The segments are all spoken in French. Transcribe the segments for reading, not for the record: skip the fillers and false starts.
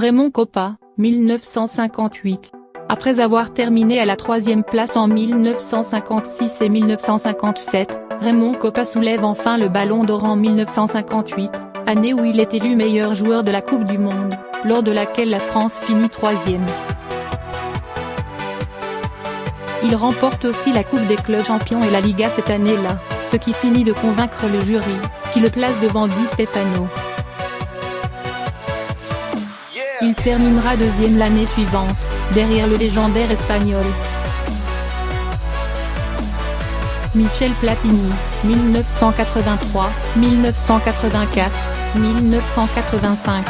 Raymond Kopa, 1958. Après avoir terminé à la 3e place en 1956 et 1957, Raymond Kopa soulève enfin le Ballon d'Or en 1958, année où il est élu meilleur joueur de la Coupe du Monde, lors de laquelle la France finit 3e. Il remporte aussi la Coupe des clubs champions et la Liga cette année-là, ce qui finit de convaincre le jury, qui le place devant Di Stefano. Il terminera 2e l'année suivante, derrière le légendaire espagnol Michel Platini, 1983, 1984, 1985.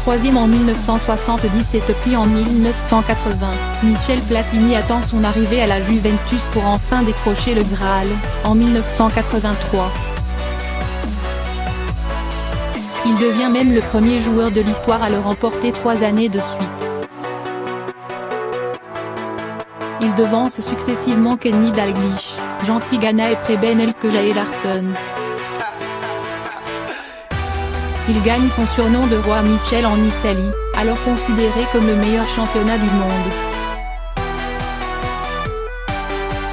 3e en 1977 puis en 1980, Michel Platini attend son arrivée à la Juventus pour enfin décrocher le Graal, en 1983. Il devient même le premier joueur de l'histoire à le remporter 3 années de suite. Il devance successivement Kenny Dalglish, Jean Tigana et Preben Elkeja et Larsson. Il gagne son surnom de Roi Michel en Italie, alors considéré comme le meilleur championnat du monde.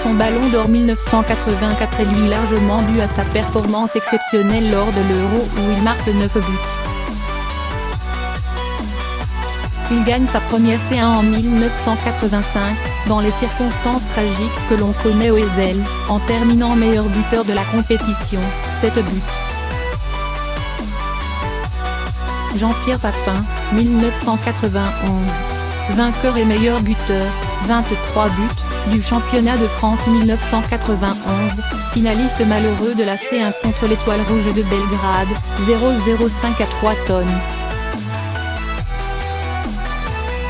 Son Ballon d'Or 1984 est lui largement dû à sa performance exceptionnelle lors de l'Euro où il marque 9 buts. Il gagne sa première C1 en 1985, dans les circonstances tragiques que l'on connaît au Ezel, en terminant meilleur buteur de la compétition, 7 buts. Jean-Pierre Papin, 1991. Vainqueur et meilleur buteur, 23 buts, du championnat de France 1991, finaliste malheureux de la C1 contre l'Étoile Rouge de Belgrade, 0,05 à 3 tonnes.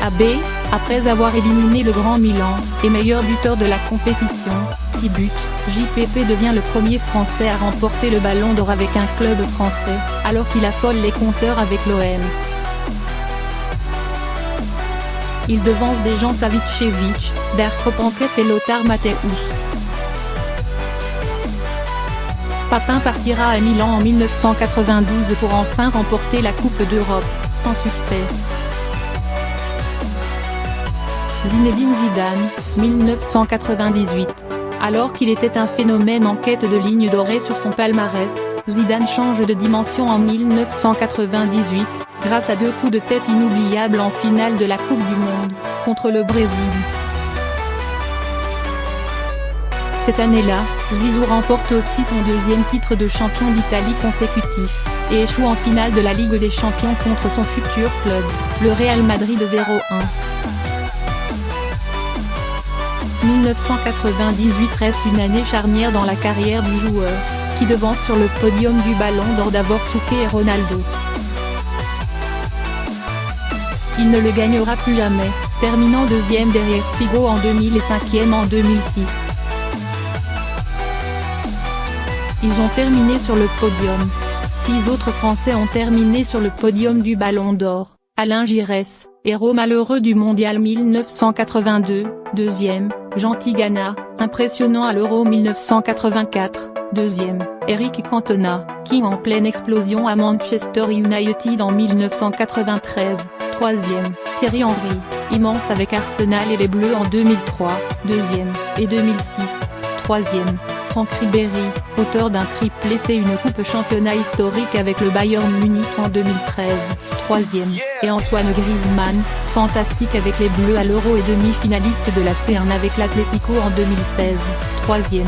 AB, après avoir éliminé le Grand Milan, est meilleur buteur de la compétition, 6 buts, JPP devient le premier Français à remporter le Ballon d'Or avec un club français, alors qu'il affole les compteurs avec l'OM. Il devance Dejan Savicevic, Darko Pankev et Lothar Matthäus. Papin partira à Milan en 1992 pour enfin remporter la Coupe d'Europe, sans succès. Zinedine Zidane, 1998. Alors qu'il était un phénomène en quête de lignes dorées sur son palmarès, Zidane change de dimension en 1998, grâce à 2 coups de tête inoubliables en finale de la Coupe du Monde, contre le Brésil. Cette année-là, Zizou remporte aussi son 2e titre de champion d'Italie consécutif, et échoue en finale de la Ligue des Champions contre son futur club, le Real Madrid 0-1. 1998 reste une année charnière dans la carrière du joueur, qui devance sur le podium du Ballon d'Or d'abord Souquet et Ronaldo. Il ne le gagnera plus jamais, terminant 2e derrière Figo en 2000 et 5e en 2006. Ils ont terminé sur le podium. 6 autres Français ont terminé sur le podium du Ballon d'Or, Alain Giresse, héros malheureux du Mondial 1982, 2e, Jean Tigana, impressionnant à l'Euro 1984, 2e, Eric Cantona, King en pleine explosion à Manchester United en 1993, 3e, Thierry Henry, immense avec Arsenal et les Bleus en 2003, 2e, et 2006, 3e, Franck Ribéry, auteur d'un triplé et une coupe championnat historique avec le Bayern Munich en 2013, 3e, et Antoine Griezmann, fantastique avec les Bleus à l'Euro et demi-finaliste de la C1 avec l'Atlético en 2016, 3e.